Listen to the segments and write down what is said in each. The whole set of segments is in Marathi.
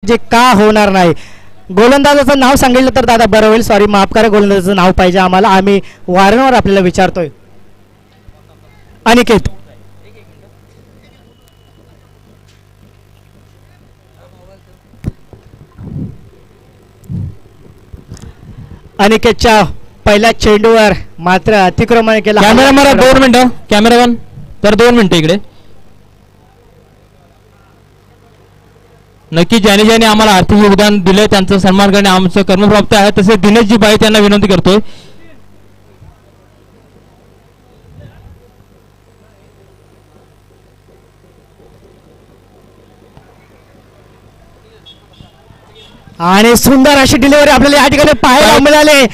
जे का होणार नाही. गोलंदाजाचं नाव सांगितलं तर दादा बरं होईल. सॉरी, माफ करा, गोलंदाजाचं नाव पाहिजे आम्हाला. आम्ही वारंवार आपल्याला विचारतोय. अनिकेत. अनिकेतच्या पहिल्या चेंडूवर मात्र अतिक्रमण केलं. कॅमेरा मला 2 मिनिटं. कॅमेरा वन तर 2 मिनिटं इकडे. नक्की ज्याने ज्याने आम्हाला आर्थिक योगदान दिले त्यांचा सन्मान करणे आमचं कर्मप्राप्त आहे. तसे दिनेशजी बाई त्यांना विनंती करतोय. आणि सुंदर अशी डिलिव्हरी आपल्याला या ठिकाणी पाहायला मिळाले.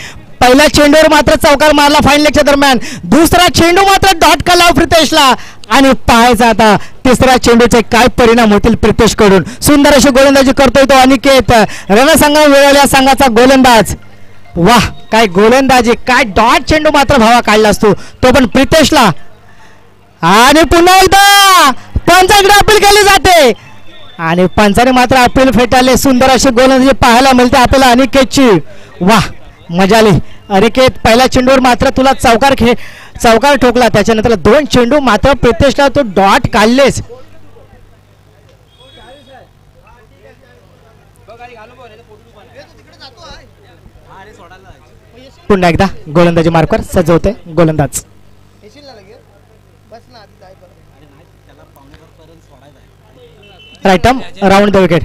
पहिल्या चेंडूवर मात्र चौकार मारला फाईन लेगच्या दरम्यान. दुसरा चेंडू मात्र डॉट कला प्रितेशला. आणि पाहायचा आता तिसऱ्या चेंडूचे काय परिणाम होतील प्रितेश कडून. सुंदर अशी गोलंदाजी करतोय तो अनिकेत, रणसंग्राम वेळवल्या संघाचा गोलंदाज. वाह, काय गोलंदाजी, काय डॉट चेंडू मात्र भावा काढला असतो तो पण प्रितेशला. आणि पुन्हा एकदा पंचांकडे अपील केली जाते आणि पंचाने मात्र अपील फेटाळले. सुंदर अशी गोलंदाजी पाहायला मिळते आपल्याला अनिकेतची. वाह, मजा आली. अनिकेत पहिल्या चेंडूवर मात्र तुला चौकार ठोकला, त्याच्यानंतर 2 चेंडू मात्र प्रितेशला तो डॉट काढलेच. पुन्हा एकदा गोलंदाजी मार्कवर सजवते गोलंदाज. Right arm round the wicket.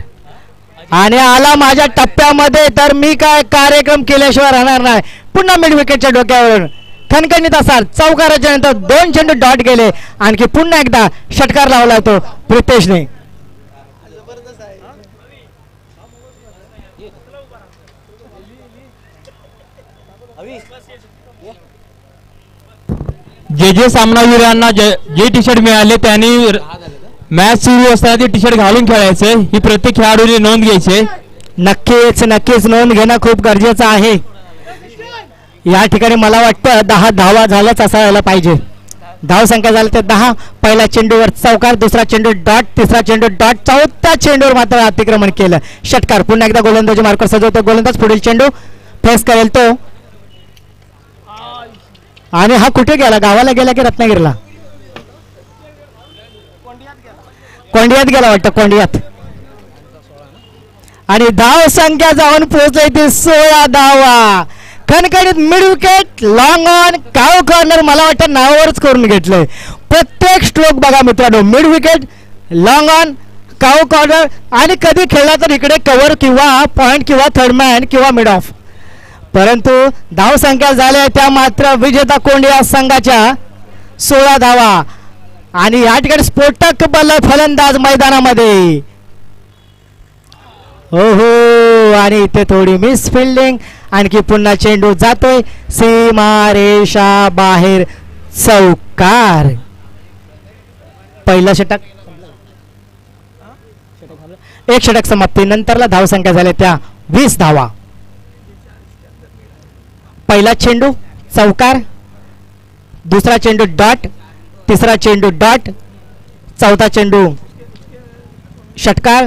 आणि आला माझ्या टप्प्यामध्ये तर मी काय कार्यक्रम केल्याशिवाय राहणार नाही. पुन्हा मिड विकेटच्या डोक्यावरून खणखणीत असाल चौकाराच्या नंतर 2 चेंडू डॉट गेले. आणखी पुन्हा एकदा षटकार लावला तो प्रितेशने. जे सामनावीरांना जे टी शर्ट मिळाले त्यांनी मॅच सुरू असताना ते टी शर्ट घालून खेळायचे. ही प्रत्येक खेळाडूने नोंद घ्यायची. नक्कीच नक्कीच नोंद घेणं खूप गरजेचं आहे. या ठिकाणी मला वाटतं 10 धावा झाल्याच असायला पाहिजे. धाव संख्या झाली तर 10. पहिल्या चेंडूवर चौकार, दुसरा चेंडू डॉट, तिसरा चेंडू डॉट, चौथ्या चेंडूवर मात्र अतिक्रमण केलं. षटकार. पुन्हा एकदा गोलंदाजी मार्कर सजवतो गोलंदाज. पुढील चेंडू फेस करेल तो. आणि हा कुठे गेला, गावाला गेला की रत्नागिरीला? कोंडियात गेला वाटतं, कोंडियात. आणि धाव संख्या जाऊन पोहोचली ती 16 धावा. खणखणीत मिड विकेट, लॉंग ऑन, काव कॉर्नर. मला वाटतं नावावरच करून घेतलंय प्रत्येक स्ट्रोक. बघा मित्रांनो, मिड विकेट, लॉंग ऑन, काव कॉर्नर. आणि कधी खेळला तर इकडे कव्हर किंवा पॉइंट किंवा थर्ड मॅन किंवा मिड ऑफ. परंतु धाव संख्या झाल्या त्या मात्र विजेता कोंडिया संघाच्या 16 धावा. आणि या ठिकाणी स्फोटक फलंदाज मैदानामध्ये. हो हो, आणि इथे थोडी मिस फिल्डिंग. आणखी पुन्हा चेंडू जातोय सीमारेषा बाहेर, चौकार. पहिला षटक, एक षटक समाप्ती नंतरला धाव संख्या झाल्या त्या 20 धावा. पहिला चेंडू चौकार, दुसरा चेंडू डॉट, तिसरा चेंडू डॉट, चौथा चेंडू षटकार.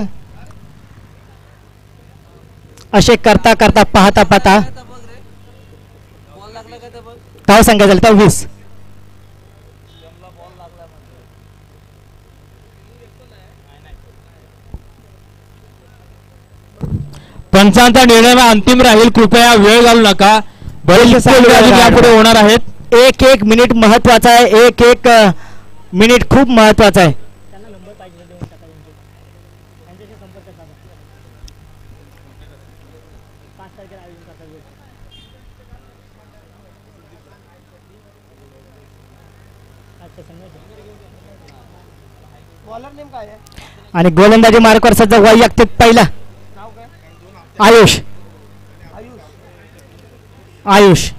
असे करता करता पाहता पाहता धाव संख्या झाली तर 20. पंचांचा निर्णय अंतिम राहील. कृपया वेळ घालू नका. यापुढे होणार आहेत. एक मिनिट महत्वाचा आहे. एक मिनिट खूप महत्वाचा आहे. आणि गोलंदाजी मार्कवर सध्या वैयक्तिक पहिला आयुष. आयुष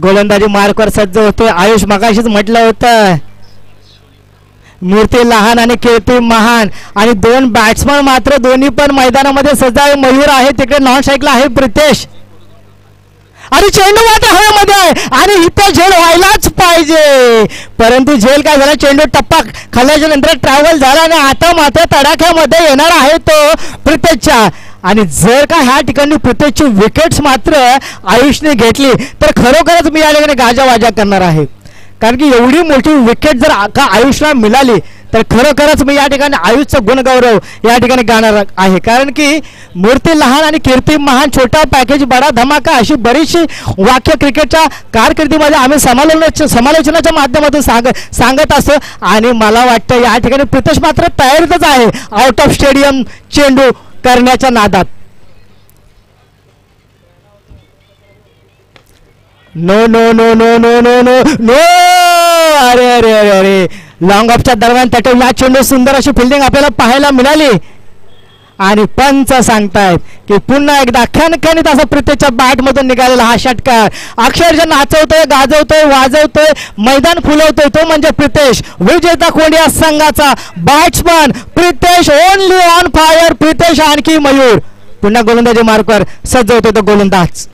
गोलंदाजी मार्कवर सज्ज होते. आयुष मगाशीच म्हटलं होतं मूर्ती लहान आणि कीर्ती महान. आणि 2 बॅट्समन मात्र दोन्ही पण मैदानामध्ये सज्ज आहे. मयूर आहे तिकडे, नॉन स्ट्राईकला आहे प्रितेश. आणि चेंडू मात्र हवेमध्ये आहे आणि इथे झेल व्हायलाच पाहिजे, परंतु झेल काय झाला, चेंडू टप्पा खाल्ल्याच्या नंतर ट्रॅव्हल झाला आणि आता मात्र तडाख्यामध्ये येणार आहे तो प्रितेशच्या. आणि जर का ह्या ठिकाणी प्रितेशची विकेट्स मात्र आयुषने घेतली तर खरोखरच मी या ठिकाणी गाजावाजा करणार आहे, कारण की एवढी मोठी विकेट जर का आयुषला मिळाली तर खरोखरच मी या ठिकाणी आयुषचं गुणगौरव या ठिकाणी गाणार आहे. कारण की मूर्ती लहान आणि कीर्ती महान, छोटा पॅकेज बडा धमाका अशी बरीचशी वाक्य क्रिकेटच्या कारकिर्दीमध्ये आम्ही समालोचनाच्या माध्यमातून सांगत असतो. आणि मला वाटतं या ठिकाणी प्रितेश मात्र तयारीतच आहे आउट ऑफ स्टेडियम चेंडू करण्याच्या नादात. No no no no no no no no, अरे अरे अरे अरे, लॉंग ऑफच्या दरम्यान त्याच्या या चेंडू सुंदर अशी फिल्डिंग आपल्याला पाहायला मिळाली आणि पंच सांगतायत की पुन्हा एकदा खणखणीत असा प्रितेशच्या बॅटमधून निघालेला हा षटकार अक्षरशः नाचवतोय, गाजवतोय, वाजवतोय, मैदान फुलवतोय तो म्हणजे प्रितेश, विजेता कोंडिया संघाचा batsman Pritesh, only on fire Pritesh. आणखी मयूर पुन्हा गोलंदाजी मार्कवर सज्जवतोय तो गोलंदाज.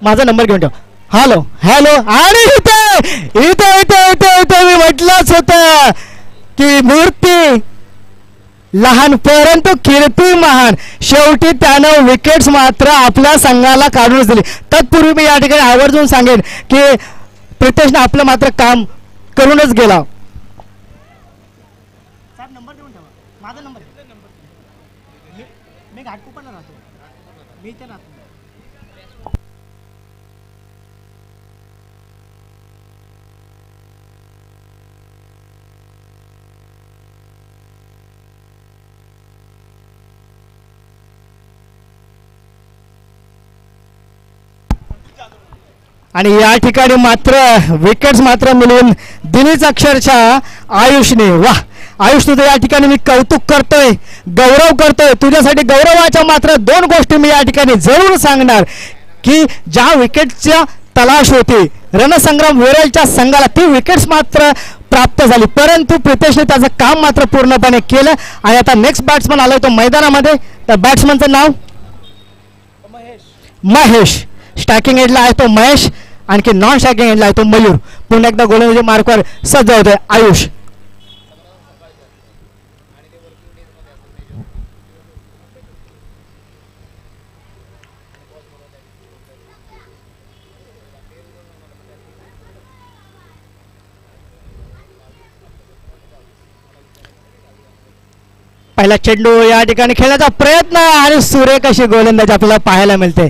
माझा नंबर घेऊन ठेव. हॅलो हॅलो, आणि इथे इथे इथे इथे इथे मी म्हटलंच होतं की मूर्ती लहान परंतु कीर्ती महान, शेवटी त्यानं विकेट्स मात्र आपल्या संघाला काढूनच दिली. तत्पूर्वी मी या ठिकाणी आवर्जून सांगेन की प्रितेशने आपलं मात्र काम करूनच गेला. नंबर देऊन ठेवा, माझा नंबर मी घाटकोपरला राहतो, मी इथे राहतो. आणि या ठिकाणी मात्र विकेट्स मात्र मिळवून दिलीच अक्षरशः आयुषने. वाह आयुष, तुझं या ठिकाणी मी कौतुक करतोय, गौरव करतोय. तुझ्यासाठी गौरवाच्या मात्र दोन गोष्टी मी या ठिकाणी जरूर सांगणार की ज्या विकेटच्या तलाश होती रणसंग्राम वेरलच्या संघाला ती विकेट्स मात्र प्राप्त झाली, परंतु प्रितेशने त्याचं काम मात्र पूर्णपणे केलं. आणि आता नेक्स्ट बॅट्समन आलाय तो मैदानामध्ये. त्या बॅट्समनचं नाव महेश. स्टॅकिंग एंडला आहे तो महेश, आणखी नॉन स्टॅकिंग एंडला आहे तो मयूर. पुन्हा एकदा गोलंदाजी मार्कवर सज्ज होतोय आयुष. पहिला चेंडू या ठिकाणी खेळण्याचा प्रयत्न आणि सुरेख अशी गोलंदाजी आपल्याला पाहायला मिळते.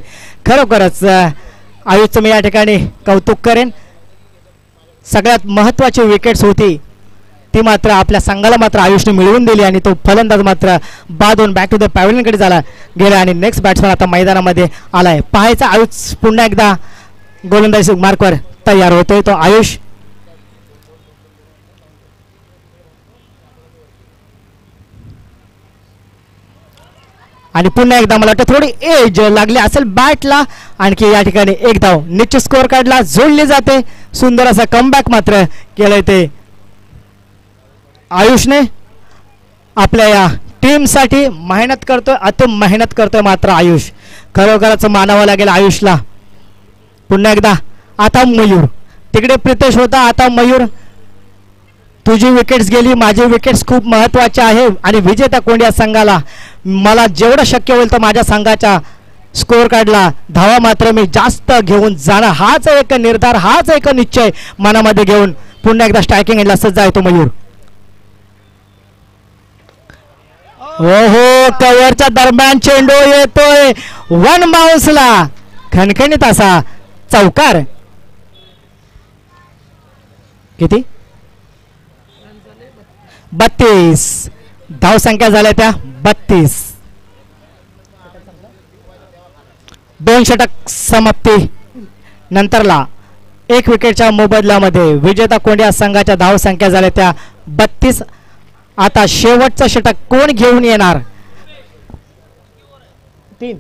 खरोखरच आयुषचं मी या ठिकाणी कौतुक करेन. सगळ्यात महत्त्वाची विकेट्स होती ती मात्र आपल्या संघाला मात्र आयुषने मिळवून दिली आणि तो फलंदाज मात्र बादून बॅक टू द पॅव्हलियनकडे झाला गेला. आणि नेक्स्ट बॅट्समन आता मैदानामध्ये आलाय. पाहायचा आयुष पुन्हा एकदा गोलंदाजी मार्कवर तयार होतोय तो आयुष. आणि पुन्हा एकदा मला वाटतं थोडी एज लागली असेल बॅटला. आणखी या ठिकाणी एक धाव निश्चित स्कोअर कार्डला जोडली जाते. सुंदर असा कमबॅक मात्र केलंय ते आयुषने. आपल्या या टीमसाठी मेहनत करतोय, अति मेहनत करतोय मात्र आयुष. खरोखरच मानावं लागेल आयुषला. पुन्हा एकदा आता मयूर. तिकडे प्रितेश होता, आता मयूर. तुझी विकेट्स गेली, माझी विकेट्स खूप महत्त्वाचे आहे. आणि विजेत्या कोंडिया संघाला मला जेवढं शक्य होईल तर माझ्या संघाच्या स्कोअर कार्डला धावा मात्र मी जास्त घेऊन जाणार, हाच एक निर्धार, हाच एक निश्चय मनामध्ये घेऊन पुन्हा एकदा स्ट्रायकिंग एंडला सज्ज आहे तो मयूर. ओहो, कव्हरच्या दरम्यान चेंडू येतोय वन बाउन्सला, खणखणीत असा चौकार. किती 32 धावसंख्या झाल्या त्या 32. 2 षटक समाप्ती नंतरला 1 विकेटच्या मोबदल्यामध्ये विजेता कोंडिया संघाच्या धावसंख्या झाल्या त्या 32. आता शेवटचं षटक कोण घेऊन येणार? 3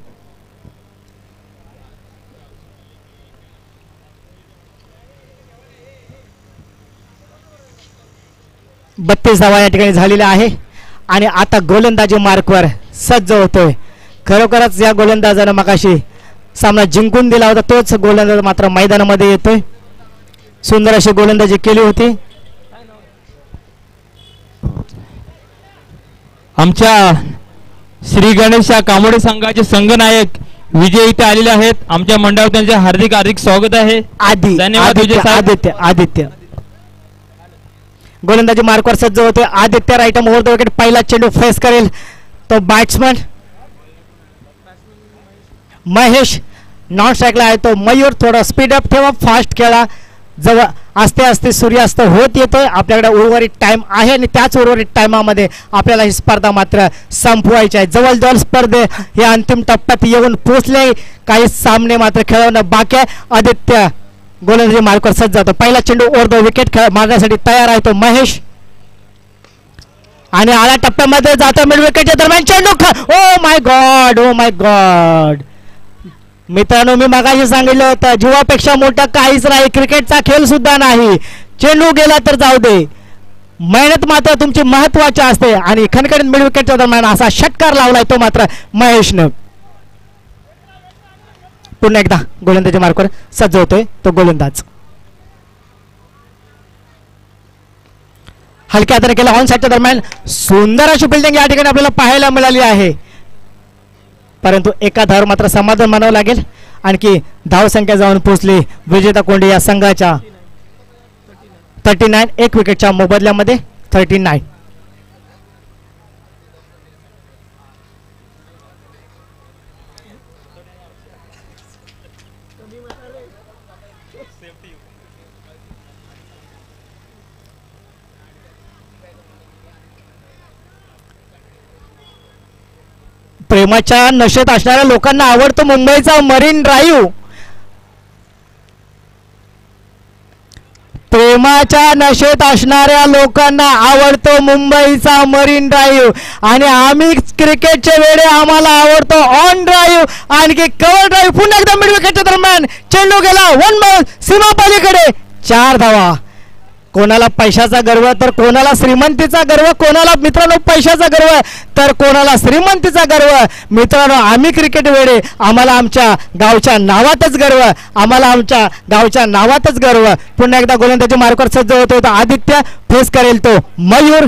32 धावा या ठिकाणी झालेल्या आहे. आणि आता गोलंदाजी मार्कवर सज्ज होतोय. खरोखरच या गोलंदाजानं मगाशी सामना जिंकून दिला होता, तोच गोलंदाज मात्र मैदानामध्ये येतोय. सुंदर अशी गोलंदाजी केली होती. आमच्या श्री गणेश कामोडे संघाचे संघनायक विजय इथे आलेले आहेत. आमच्या मंडळात त्यांचे हार्दिक हार्दिक स्वागत आहे. धन्यवाद विजय साहेब. आदित्य गोलंदाजी मार्कवर सज्ज होते. Aditya right over the wicket. पहिला चेंडू फेस करेल तो बॅट्समन महेश. नॉन स्ट्राईकला आहे तो मयूर. थोडा स्पीड अप ठेवा, फास्ट खेळा. जवळ असते असते सूर्यास्त होत येतोय. आपल्याकडे उर्वरित टाइम आहे आणि त्याच उर्वरित टाइमामध्ये आपल्याला ही स्पर्धा मात्र संपवायची आहे. जवळजवळ स्पर्धे या अंतिम टप्प्यात येऊन पोहोचले. काही सामने मात्र खेळवणं बाकी आहे. आदित्य गोलंदाजी मार्कवर सज्ज जातो. पहिला चेंडू ओव्हर द विकेट मारण्यासाठी तयार आहे तो महेश. आणि आल्या टप्प्यामध्ये जातो मिड विकेटच्या दरम्यान चेंडू. ओ माय गॉड मित्रांनो, मी मगाशी सांगितलं होतं जीवापेक्षा मोठा काहीच नाही. क्रिकेटचा खेळ सुद्धा नाही. चेंडू गेला तर जाऊ दे, मेहनत मात्र तुमची महत्वाची असते. आणि खणखणीत मिड विकेटच्या दरम्यान असा षटकार लावलाय तो मात्र महेशनं. पुन्हा एकदा गोलंदाजी मार्कवर सज्ज होतोय तो गोलंदाज. हलक्या हाताने केला ऑन साईडच्या दरम्यान. सुंदर अशी बिल्डिंग या ठिकाणी आपल्याला पाहायला मिळाली आहे. परंतु एका धावावर मात्र समाधान मानावं लागेल. आणखी धावसंख्या जाऊन पोहोचली विजेता कोंडे या संघाच्या 39. एक विकेटच्या मोबदल्यामध्ये 39. प्रेमाच्या नशेत असणाऱ्या लोकांना आवडतो मुंबईचा मरीन ड्राईव्ह. प्रेमाच्या नशेत असणाऱ्या लोकांना आवडतो मुंबईचा मरीन ड्राईव्ह. आणि आम्ही क्रिकेटचे वेळे आम्हाला आवडतो ऑन ड्राईव्ह. आणखी कव्हर ड्राईव्ह. पुन्हा एकदा मिड विकेटच्या दरम्यान चेंडू गेला वन बॉल सीमा पलीकडे. 4 धावा. कोणाला पैशाचा गर्व तर कोणाला श्रीमंतीचा गर्व. कोणाला मित्रांनो पैशाचा गर्व तर कोणाला श्रीमंतीचा गर्व. मित्रांनो आम्ही क्रिकेट वेडे, आम्हाला आमच्या गावच्या नावातच गर्व. आम्हाला आमच्या गावच्या नावातच गर्व. पुन्हा एकदा गोलंदाजी मार्कवर सज्ज होतो तो आदित्य. फेस करेल तो मयूर.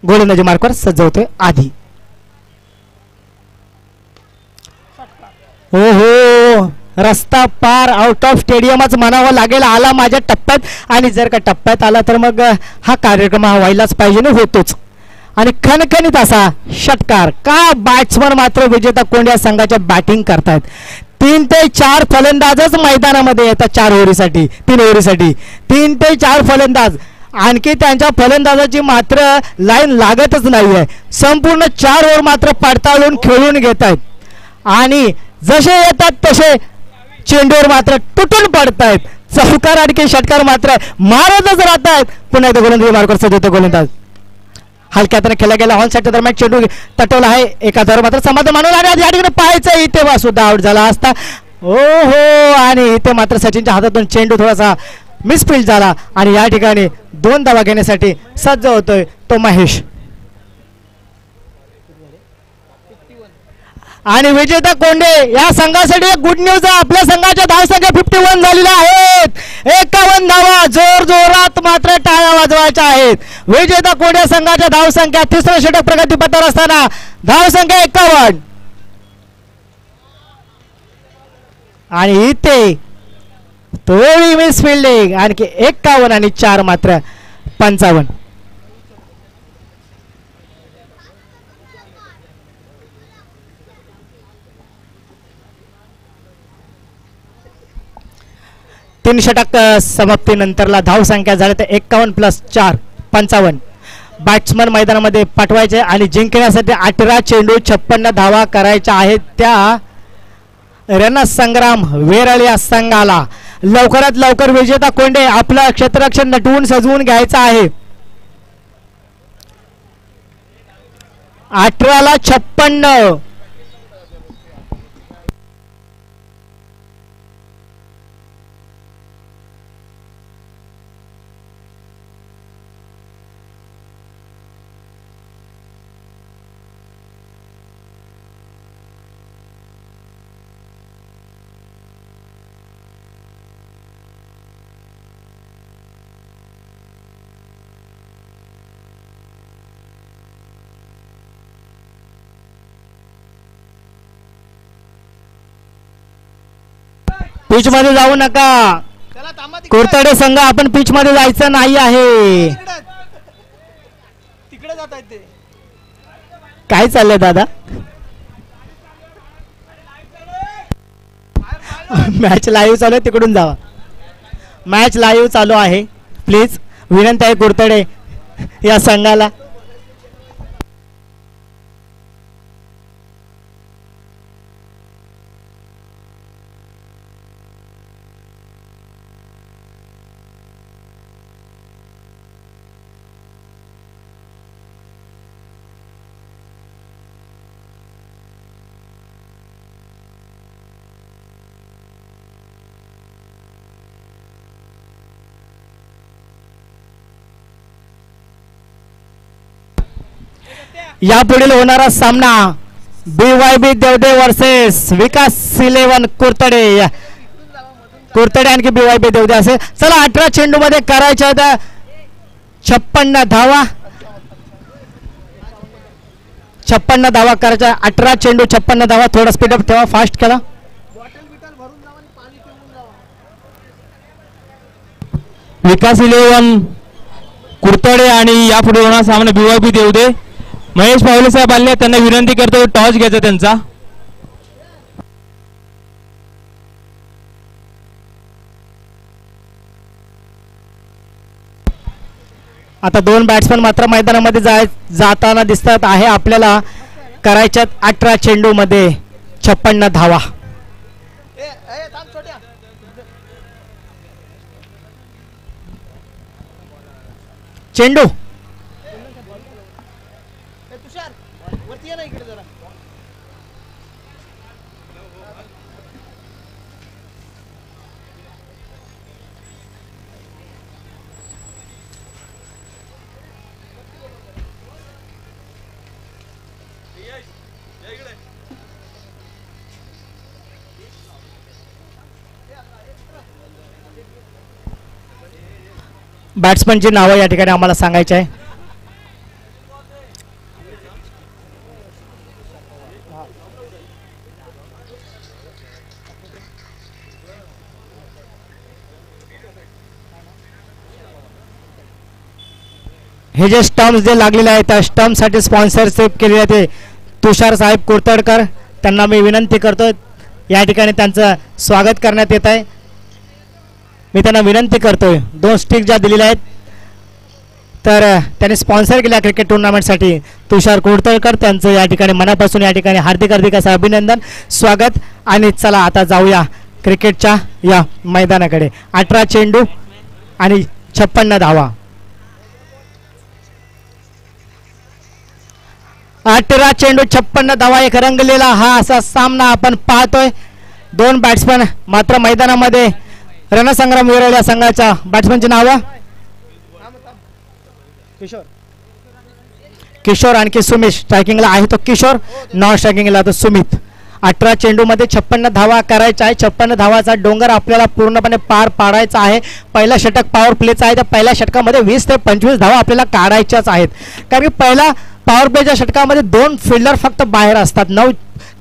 गोलंदाजी मार्कवर सज्ज होतोय आधी. हो हो, रस्ता पार आउट ऑफ स्टेडियमच म्हणावं लागेल. आला माझ्या टप्प्यात. आणि जर का टप्प्यात आला तर मग हा कार्यक्रम हा व्हायलाच पाहिजे ना, होतोच. आणि खणखणीत असा षटकार. का बॅट्समन मात्र विजेता कोंड या संघाच्या बॅटिंग करतायत. 3 ते 4 फलंदाजच मैदानामध्ये येतात 4 ओव्हरीसाठी 3 ओव्हरीसाठी 3 ते 4 फलंदाज. आणखी त्यांच्या फलंदाजाची मात्र लाईन लागतच नाहीये. संपूर्ण 4 ओव्हर मात्र पडताळून खेळून घेत आहेत. आणि जसे येतात तसे चेंडूवर मात्र तुटून पडतायत. चौकार आणखी षटकार मात्र मारतच राहतात. पुन्हा एकदा गोलंदाजी मार्कवर सज्ज होतो गोलंदाज. हलक्या हाताने खेळला गेला ऑन साईडच्या दरम्यान चेंडू तटवला आहे. एका धावावर मात्र समाधान मानून आणि या ठिकाणी पाहायचं इथे सुद्धा आउट झाला असता. हो हो, आणि इथे मात्र सचिनच्या हातातून चेंडू थोडासा मिसफिल्ड झाला. आणि या ठिकाणी 2 धावा घेण्यासाठी सज्ज होतोय तो महेश. आणि विजेता कोंडे या संघासाठी गुड न्यूज. आपल्या संघाच्या धावसंख्या 51 झालेल्या आहेत. 51 धावा. जोर जोरात मात्र टाळ्या वाजवायच्या आहेत. विजेता कोंडे संघाच्या धावसंख्या 3रं षटक प्रगतीपथावर असताना धावसंख्या 51. आणि इथे तोही मिस फिल्डिंग. आणखी 51 आणि 4 मात्र 55. तीन षटक समाप्तीनंतरला धावसंख्या झाल्या तर 51 + 4 55. बॅट्समन मैदानामध्ये पाठवायचे आणि जिंकण्यासाठी 18 चेंडू 56 धावा करायच्या आहेत त्या रणसंग्राम वेरळ या संघाला. लवकरात लवकर विजेता कोंडे आपलं क्षेत्ररक्षण नटवून सजवून घ्यायचं आहे. 18 ला 56. पिच मध्ये जाऊ नका कुरतडे संघ, आपण पिच मध्ये जायचं नाही आहे. तिकडे जात आहेत ते. काय चाललंय दादा? मॅच लाईव्ह चालू आहे, तिकडून जावा. मॅच लाईव्ह चालू आहे, प्लीज विनंती आहे कुरतडे या संघाला. यापुढील होणारा सामना BYB देवडे वर्सेस विकास 11 कुरतडे. कुरतडे आणखी BYB देवडे असे. चला 18 चेंडू मध्ये करायच्या होत्या 56 धावा. 56 धावा करायच्या. 18 चेंडू 56 धावा. थोडा स्पीडअप ठेवा, फास्ट करा. विकास 11 कुरतडे आणि यापुढे होणार सामना BYB देवडे. महेश पावले साहेब आले, त्यांना विनंती करतो टॉस घ्यायचा त्यांचा. आता दोन बॅट्समन मात्र मैदानामध्ये जाताना दिसतात आहे. आपल्याला करायच्यात 18 चेंडू मध्ये 56 धावा. चेंडू बॅट्समनची नावं या ठिकाणी आम्हाला सांगायचे आहे. हे जे स्टम्प्स जे लागलेले आहेत त्या स्टम्पसाठी स्पॉन्सरशिप केलेले आहे ते तुषार साहेब कुरतडकर. त्यांना मी विनंती करतो, या ठिकाणी त्यांचं स्वागत करण्यात येत आहे. मी त्यांना विनंती करतोय, 2 स्टिक ज्या दिलेल्या आहेत तर त्यांनी स्पॉन्सर केल्या क्रिकेट टुर्नामेंटसाठी तुषार कुरतडकर, त्यांचं या ठिकाणी मनापासून या ठिकाणी हार्दिक हार्दिक असं अभिनंदन, स्वागत. आणि चला आता जाऊया क्रिकेटच्या या मैदानाकडे. 18 चेंडू आणि 56 धावा. 18 चेंडू 56 धावा. एक रंगलेला हा असा सामना आपण पाहतोय. 2 बॅट्समन मात्र मैदानामध्ये रणसंग्राम विरवल्या संघाच्या. बॅट्समनची नावं किशोर आणखी सुमित. स्ट्रायकिंगला आहे तो किशोर, नॉन स्ट्रायकिंगला तो सुमित. 18 चेंडू मध्ये 56 धावा करायच्या आहे. 56 धावाचा डोंगर आपल्याला पूर्णपणे पार पाडायचा आहे. पहिला षटक पॉवर प्लेचा आहे. त्या पहिल्या षटकामध्ये 20 ते 25 धावा आपल्याला काढायच्याच आहेत. कारण की पहिला पॉवर प्लेच्या षटकामध्ये 2 फिल्डर फक्त बाहेर असतात. 9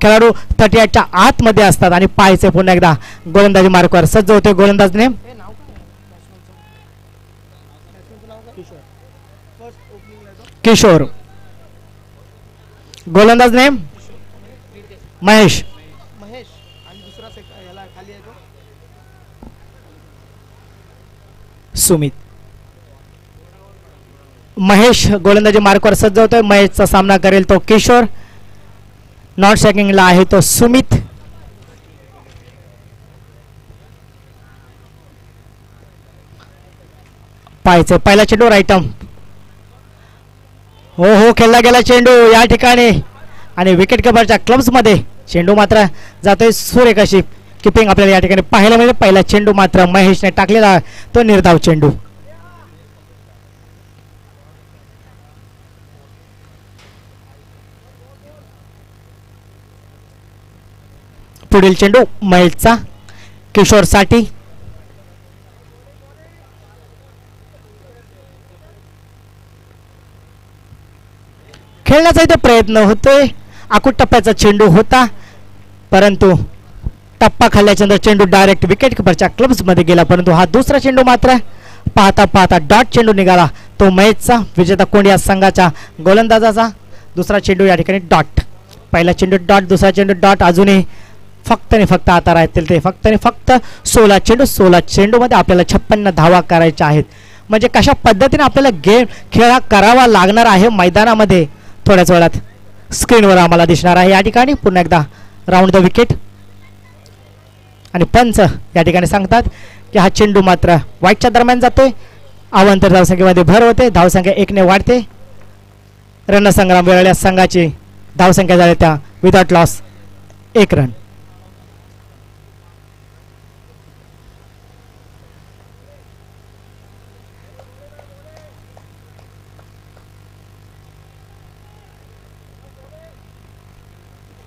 खेळाडू 38च्या आतमध्ये असतात. आणि पाहायचे पुन्हा एकदा गोलंदाजी मार्कवर सज्ज होते गोलंदाजने किशोर. गोलंदाज नेम महेश. आणि दुसरा याला खाली आहे तो सुमित. महेश गोलंदाजी मार्कवर सज्ज होतोय. महेशचा सामना करेल तो किशोर. नॉन स्ट्रायकिंगला आहे तो सुमित. पाहायचं पहिला चेंडू राईट आर्म. हो हो खेळला गेला चेंडू या ठिकाणी आणि विकेट किपरच्या क्लब्स मध्ये चेंडू मात्र जातोय सुरेख अशी किपिंग आपल्याला या ठिकाणी पाहायला मिळेल. पहिला चेंडू मात्र महेशने टाकलेला तो निर्धाव चेंडू. पुढील चेंडू महेशचा किशोर साठी. खेळण्याचा इथे प्रयत्न होतोय. आकुट टप्प्याचा चेंडू होता परंतु टप्पा खाल्ल्याच्या नंतर चेंडू डायरेक्ट विकेट किपरच्या क्लब्स मध्ये गेला, परंतु हा दुसरा चेंडू मात्र पाहता पाहता डॉट चेंडू निघाला, तो महेशचा विजेता कोंडिया संघाच्या गोलंदाजाचा. दुसरा चेंडू या ठिकाणी डॉट, पहिला चेंडू डॉट, दुसरा चेंडू डॉट. अजूनही फक्त आणि फक्त आता राहतील ते फक्त आणि फक्त 16 चेंडू मध्ये आपल्याला 56 धावा करायच्या आहेत. म्हणजे कशा पद्धतीने आपल्याला खेळ करावा लागणार आहे मैदानामध्ये थोड्याच वेळात स्क्रीनवर आम्हाला दिसणार आहे. या ठिकाणी पुन्हा एकदा राऊंड द विकेट आणि पंच या ठिकाणी सांगतात की हा चेंडू मात्र वाईटच्या दरम्यान जातोय. अवांतर धावसंख्येमध्ये भर होते, धावसंख्या 1 ने वाढते. रणसंग्राम वेळल्या संघाची धावसंख्या झाली त्या विदाउट लॉस 1 रन.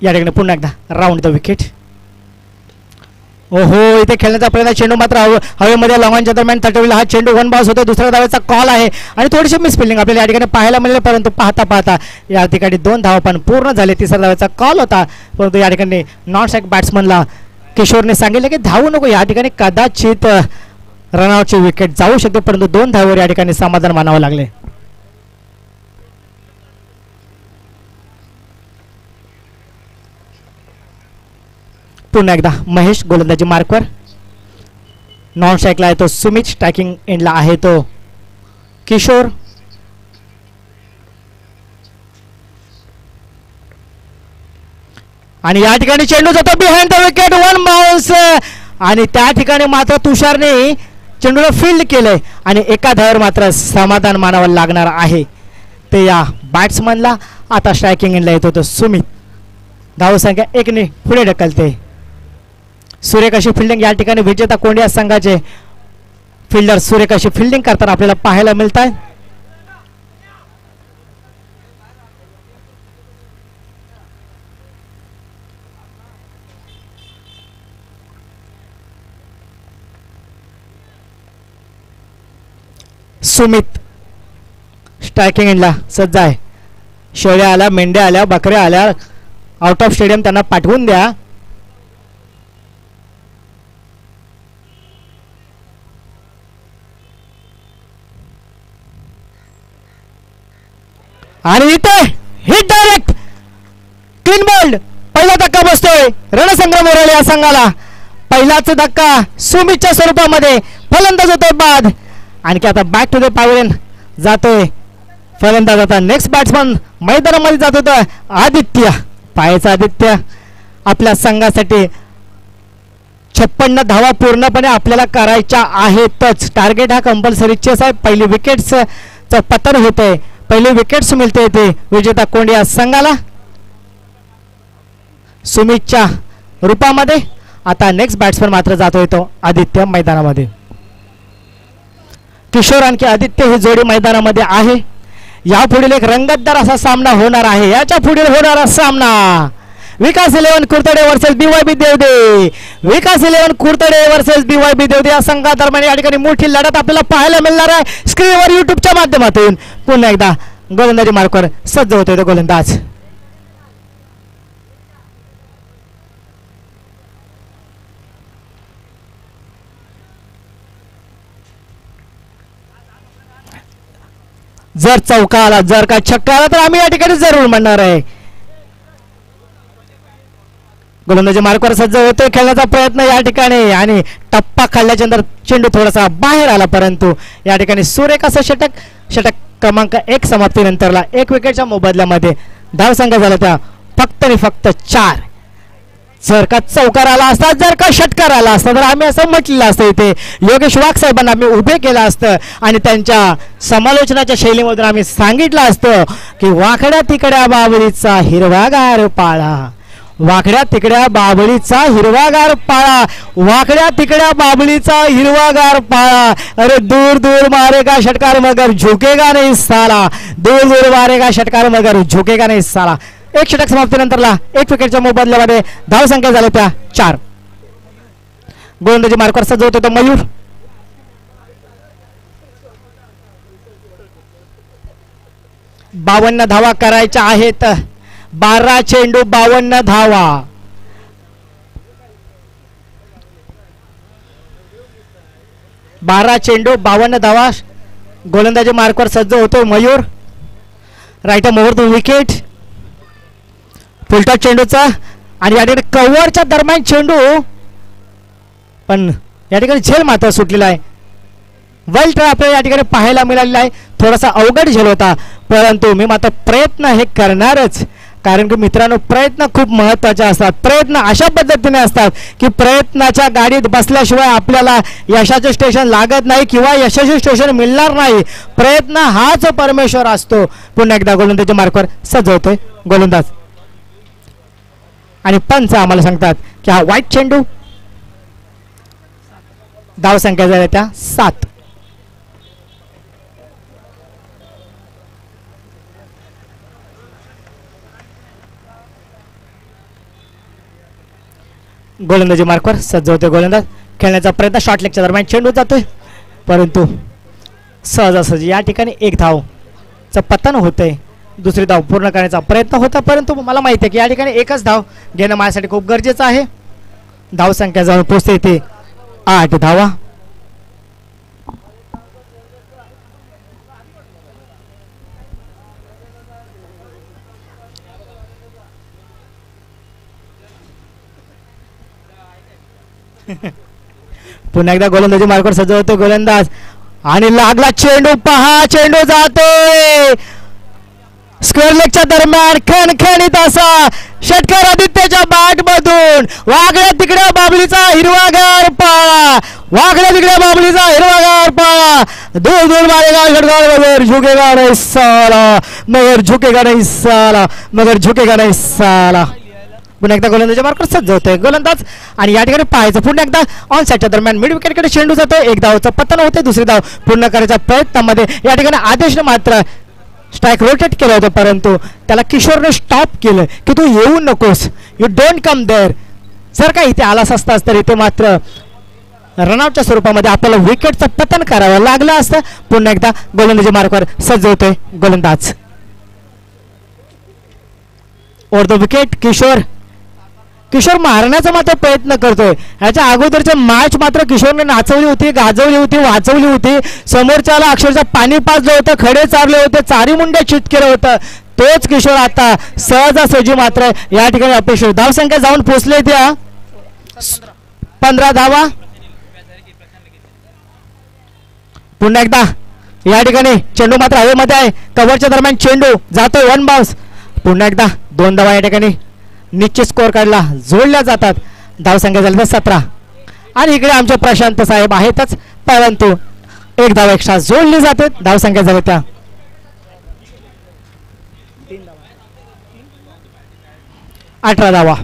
या ठिकाणी पुन्हा एकदा राऊंड द विकेट. ओहो, इथे खेळण्याचा प्रयत्न, चेंडू मात्र हवेमध्ये लॉंगॉनच्या दरम्यान तटविला. हा चेंडू वन बाउन्स होतो, दुसऱ्या धावेचा कॉल आहे आणि थोडीशी मिसफिल्डिंग आपल्याला या ठिकाणी पाहायला मिळाले, परंतु पाहता पाहता या ठिकाणी 2 धावा पण पूर्ण झाले. तिसऱ्या धावेचा कॉल होता, परंतु या ठिकाणी नॉन स्ट्राईक बॅट्समनला किशोरने सांगितले की धावू नको, या ठिकाणी कदाचित रनआउटची विकेट जाऊ शकते, परंतु 2 धावेवर या ठिकाणी समाधान मानावं लागले. पुन्हा एकदा महेश गोलंदाजी मार्कवर. नॉन स्ट्राईकला आहे तो सुमित, स्ट्रायकिंग एंडला आहे तो किशोर. आणि या ठिकाणी चेंडू जातो बिहाइंड द विकेट, 1 बाउन्स. आणि त्या ठिकाणी मात्र तुषारने चेंडूला फील्ड केलंय आणि एका धावेवर मात्र समाधान मानावं लागणार आहे ते या बॅट्समनला. आता स्ट्रायकिंग एंडला येतो तो सुमित, धावसंख्या 1 ने पुढे ढकलते. सुरेख अशी फिल्डिंग या ठिकाणी विजेता कोंडिया संघाचे फिल्डर सुरेख अशी फिल्डिंग करताना आपल्याला पाहायला मिळत आहे. सुमित स्ट्रायकिंग एंडला सज्ज आहे. शेळ्या आल्या, मेंढ्या आल्या, बकऱ्या आल्या, आउट ऑफ स्टेडियम त्यांना पाठवून द्या. आणि इथे हिट डायरेक्ट क्लीन बोल्ड, पहिला धक्का बसतोय रणसंग्राम ओरळे या संघाला. पहिलाच धक्का सुमितच्या स्वरूपामध्ये, फलंदाज होतोय बाद. आणखी आता बॅक टू द पॅव्हलियन जातोय फलंदाज. आता नेक्स्ट बॅट्समन मैदानामध्ये जात होता आदित्य, पायाचा आदित्य. आपल्या संघासाठी 56 धावा पूर्णपणे आपल्याला करायच्या आहेतच. टार्गेट हा कंपल्सरी चेस आहे. पहिली विकेट्सचं पतन होतंय, पहिले विकेट्स मिळते ते विजेता कोंडिया संघाला सुमितच्या रूपामध्ये. आता नेक्स्ट बॅट्समन मात्र जातोय तो आदित्य मैदानामध्ये. किशोर आणखी आदित्य ही जोडी मैदानामध्ये आहे. यापुढील एक रंगतदार असा सामना होणार आहे. याच्या पुढील होणारा सामना विकास 11 कुर्तडे वर्सेस BYB देवदे. विकास 11 कुर्तडे वर्सेस BYB देवदे या संघादरम्यान या ठिकाणी मोठी लढत आपल्याला पाहायला मिळणार आहे स्क्रीनवर युट्यूबच्या माध्यमातून. पुन्हा एकदा गोलंदाजी मार्कवर सज्ज होतोय तो गोलंदाज. जर चौका आला, जर का छक्का आला तर आम्ही या ठिकाणी जरूर म्हणणार आहे. गोलंदाजी मार्कवर सज्ज होतोय, खेळण्याचा प्रयत्न या ठिकाणी आणि टप्पा खाल्ल्याच्या नंतर चेंडू थोडासा बाहेर आला, परंतु या ठिकाणी सुरेख असं षटक क्रमांक 1 समाप्तीनंतरला 1 विकेटच्या मोबदल्यामध्ये धावसंख्या झाला त्या फक्त आणि फक्त 4. जर का चौकार आला असता, जर का षटकार आला असता तर आम्ही असं म्हटलेलं असतं, इथे योगेश वाघ साहेबांना आम्ही उभे केलं असतं आणि त्यांच्या समालोचनाच्या शैलीमधून आम्ही सांगितलं असतं की वाकड्या तिकड्या बाबळीचा हिरवागार पाळा, वाकड्या तिकड्या बाबळीचा हिरवागार पाळा, वाकड्या तिकड्या बाबळीचा हिरवागार पाळा. अरे दूर दूर मारेगा षटकार मगर झुकेगा नहीं साला, दूर दूर मारेगा षटकार मगर झुकेगा नहीं साला. 1 षटक समाप्तीनंतरला 1 विकेटच्या मोबदल्यामध्ये धावसंख्या झाल्या त्या 4. गोलंदाजी मार्कवर सज्ज होतो तो मयूर. बावन्न धावा करायच्या आहेत. 12 चेंडू 52 धावा. 12 चेंडू 52 धावा. गोलंदाजी मार्कवर सज्ज होतोय Mayur. Right over the wicket. Full toss चेंडूचा आणि या ठिकाणी कव्हरच्या दरम्यान चेंडू, पण या ठिकाणी झेल मात्र सुटलेला आहे. वेल ट्राय आपल्याला या ठिकाणी पाहायला मिळालेला आहे. थोडासा अवघड झेल होता, परंतु मी मात्र प्रयत्न हे करणारच, कारण की मित्रांनो प्रयत्न खूप महत्त्वाचे असतात. प्रयत्न अशा पद्धतीने असतात की प्रयत्नाच्या गाडीत बसल्याशिवाय आपल्याला यशाचे स्टेशन लागत नाही किंवा यशाचे स्टेशन मिळणार नाही. प्रयत्न हाच परमेश्वर असतो. पुन्हा एकदा गोलंदाजी मार्कवर सजवतोय गोलंदाज आणि पंच आम्हाला सांगतात की हा वाईट चेंडू. धाव संख्या झाल्या त्या 7. गोलंदाजी मार्कवर सज्ज गोलंदाज. खेळण्याचा प्रयत्न शॉर्ट लेगच्या दरम्यान चेंडू जातोय, परंतु सहजासहजी या ठिकाणी एक धावचं पतन होतंय. दुसरी धाव पूर्ण करण्याचा प्रयत्न होता, परंतु मला माहिती आहे की या ठिकाणी एकच धाव घेणं माझ्यासाठी खूप गरजेचं आहे. धाव संख्या जाऊन पोहोचते इथे 8 धावा. पुन्हा एकदा गोलंदाजी मार्कवर सजवतो गोलंदाज आणि लागला चेंडू. पहा चेंडू जातोय स्क्वेअर लेगच्या दरम्यान. खणखणीत असा षटकार आदित्यच्या बॅट मधून. वागड्या तिकड्या बाबलीचा हिरवागार पाळा. वागड्या तिकड्या बाबलीचा हिरवागार पाळा. दूर दूर मारेगा षटकार, मगर झुकेगा नहीं साला, मगर झुकेगा नहीं साला, मगर झुकेगा नहीं साला. पुन्हा एकदा गोलंदाजी मार्कवर सज्ज होतोय गोलंदाज आणि या ठिकाणी पाहायचं. पुन्हा एकदा ऑन साईडच्या दरम्यान मिड विकेटकडे चेंडू जातोय. एक धावचं पतन होते. दुसरी धाव पूर्ण करायच्या प्रयत्नामध्ये या ठिकाणी आदेशने मात्र स्ट्राईक रोटेट केलं होतं, परंतु त्याला किशोरने स्टॉप केलं की तू येऊ नकोस, यू डोंट कम देअर. जर का इथे आलास असतास तर इथे मात्र रनआउटच्या स्वरूपामध्ये आपल्याला विकेटचं पतन करावं लागलं असतं. पुन्हा एकदा गोलंदाजी मार्कवर सज्ज होतोय गोलंदाज. Over the wicket Kishore. Kishore मारण्याचा मात्र प्रयत्न करतोय. ह्याच्या अगोदरचे मॅच मात्र किशोरने नाचवली होती, गाजवली होती, वाचवली होती. समोरच्याला अक्षरशः पाणी पाजलं होतं, खडे चारले होते, चारी मुंड्या चित केलं होतं. तोच किशोर आता सहजासहजी मात्र या ठिकाणी अपेक्षित धाव संख्या जाऊन पोहोचले त्या 15 धावा. पुन्हा एकदा या ठिकाणी चेंडू मात्र हवेमध्ये आहे. कव्हरच्या दरम्यान चेंडू जातोय 1 बाउन्स. पुन्हा एकदा 2 धावा या ठिकाणी निश्चित स्कोअर कार्डला जोडल्या जातात. धाव संख्या झाली 17 आणि इकडे आमचे प्रशांत साहेब आहेतच, परंतु एक धाव एक्स्ट्रा जोडली जाते. धाव संख्या झाली त्या 18 धावा.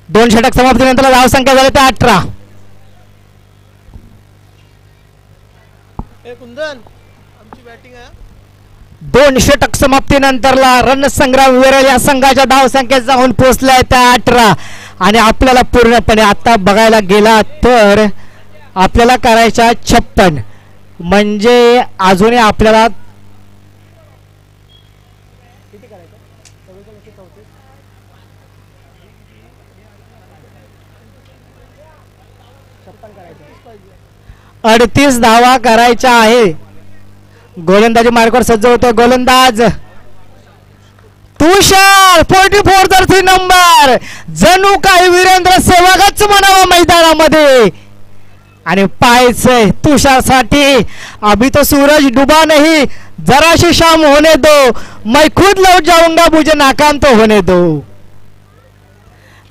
दोन षटक समाप्तीनंतर धाव संख्या झाली त्या 18. कुंदन आमची बॅटिंग आहे. 2 षटक समाप्तीनंतरला रणसंग्राम विरळ या संघाच्या धाव संख्या जाऊन पोहोचल्या त्या 18 आणि आपल्याला पूर्णपणे आता बघायला गेला तर आपल्याला करायच्या 56, म्हणजे अजूनही आपल्याला 38 धावा करायच्या आहे. गोलंदाजी मार्कवर सज्ज होतो गोलंदाज तुषार. 44 जर्सी नंबर. जणू काही वीरेंद्र सेवागच म्हणावं मैदानामध्ये. आणि पाहायचंय तुषारसाठी अभी तो सूरज डुबा नहीं, जरा सी शाम होने दो, मैं खुद लौट जाऊंगा, मुझे नाकाम तो होने दो.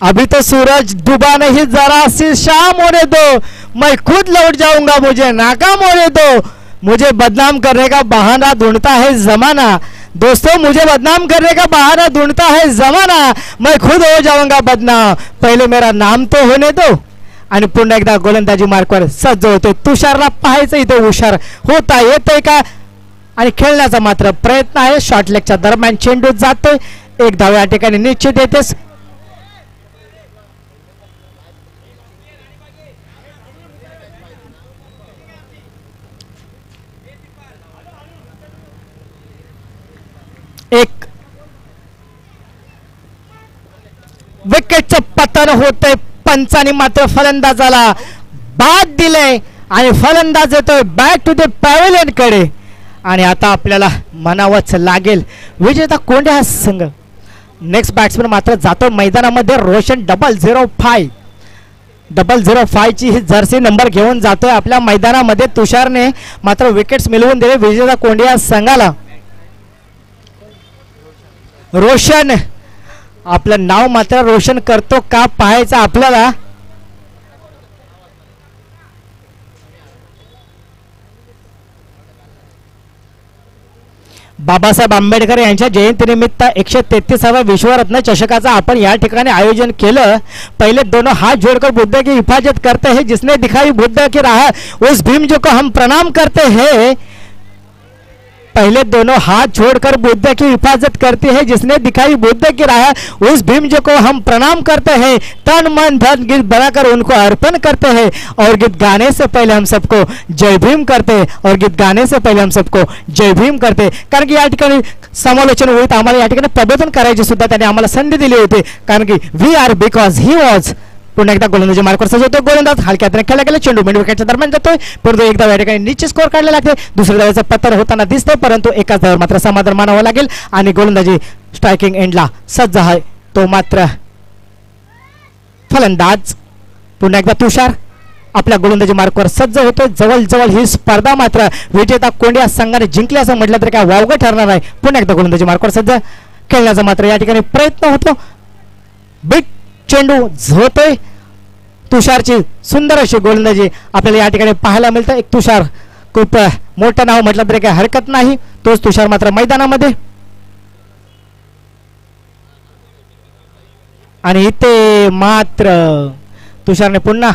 अभी तो सूरज डूबा नहीं, जरा सी शाम होने दो, मैं खुद लौट जाऊंगा, मुझे नाकाम होने दो. मुझे बदनाम करने का बहाना ढूंढता है जमाना. दोस्तों मुझे बदनाम करने का बहाना ढूंढता है जमाना, मैं खुद हो जाऊंगा बदनाम, पहिले मेरा नाम तो होने दो. आणि पुन्हा एकदा गोलंदाजी मार्कवर सज्ज होते. तुषारला पाहायचं इथे हुशार होता येतोय का, आणि खेळण्याचा मात्र प्रयत्न आहे. शॉर्ट लेगच्या दरम्यान चेंडू जातोय. एक धाव या ठिकाणी निश्चित येतेस. विकेटचं पतन होतंय. पंचाने मात्र फलंदाजाला बाद दिले आणि फलंदाज येतोय बॅक टू द पॅव्हेलियन कडे. आणि आता आपल्याला म्हणावंच लागेल विजेता कोंडे हा संघ. नेक्स्ट बॅट्समन मात्र जातो मैदानामध्ये रोशन 005 ची ही जर्सी नंबर घेऊन जातोय आपल्या मैदानामध्ये. तुषारने मात्र विकेट्स मिळवून दिले विजेता कोंडे या संघाला. रोशन आपलं नाव मात्र रोशन करतो का पाहायचं आपल्याला. बाबासाहेब आंबेडकर यांच्या जयंतीनिमित्त 133व्या विश्वरत्न चषकाचा आपण या ठिकाणी आयोजन केलं. पहले दोनों हाथ जोड़कर बुद्ध की हिफाजत करते हैं जिसने दिखाई बुद्ध की राह उस भीम जो को हम प्रणाम करते हैं. पहले दोनों हाथ जोड़कर बुद्ध की हिफाजत करते हैं जिसने दिखाई बुद्ध की राह उस भीम जो को हम प्रणाम करते हैं. तन मन धन गीत बनाकर उनको अर्पण करते हैं और गीत गाने से पहले हम सबको जय भीम करते हैं और गीत गाने से पहले हम सबको जय भीम करते. कारण की या ठिकाणी समालोचन होईल आम्हाला या ठिकाणी प्रबोधन करायचे सुद्धा त्यांनी आम्हाला संधी दिली होती. कारण की we are because he was. पुन्हा एकदा गोलंदाजी मार्कवर सजवतोय गोलंदाज. हलक्या हाताने खेळला गेला चेंडू मेंढू विकेटच्या दरम्यान जातोय. परंतु एकदा या ठिकाणी नीचे स्कोर काढला लागते. दुसऱ्या धावेचं पत्तर होताना दिसतंय परंतु एकाच धावेवर मात्र समाधान मानावं लागेल. आणि गोलंदाजी स्ट्रायकिंग एंडला सज्ज आहे तो मात्र फलंदाज. पुन्हा एकदा तुषार आपल्या गोलंदाजी मार्कवर सज्ज होतोय. जवळ ही स्पर्धा मात्र विजेता कोंडे या संघाने जिंकली असं म्हटलं तरी काय वावगं ठरणार आहे. पुन्हा एकदा गोलंदाजी मार्कवर सज्ज खेळण्याचा मात्र या ठिकाणी प्रयत्न होतो. बिग चेंडू झोतोय. तुषारची सुंदर अशी गोलंदाजी आपल्याला या ठिकाणी पाहायला मिळतं. एक तुषार खूप मोठं नाव म्हटलं तरी काही हरकत नाही. तोच तुषार मात्र मैदानामध्ये. आणि इथे मात्र तुषारने पुन्हा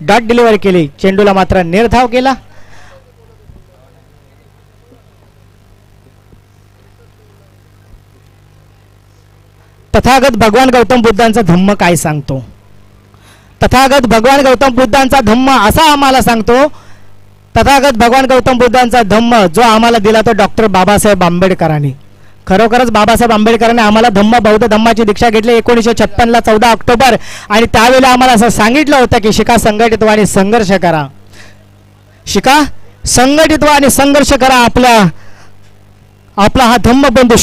डॉट डिलिव्हरी केली. चेंडूला मात्र निर्धाव केला. तथागत भगवान गौतम बुद्धांचा धम्म काय सांगतो. तथागत भगवान गौतम बुद्धांचा धम्म असा आम्हाला सांगतो. तथागत भगवान गौतम बुद्धांचा धम्म जो आम्हाला दिला तो डॉक्टर बाबासाहेब आंबेडकरांनी. खरोखरच बाबासाहेब आंबेडकरांनी आम्हाला धम्म बौद्ध धम्माची दीक्षा घेतली 1956 ला 14 ऑक्टोबर. आणि त्यावेळेला आम्हाला असं सांगितलं होतं की शिका संघटित व्हा आणि संघर्ष करा. शिका संघटित व्हा आणि संघर्ष करा. आपला हा धम्म बंधू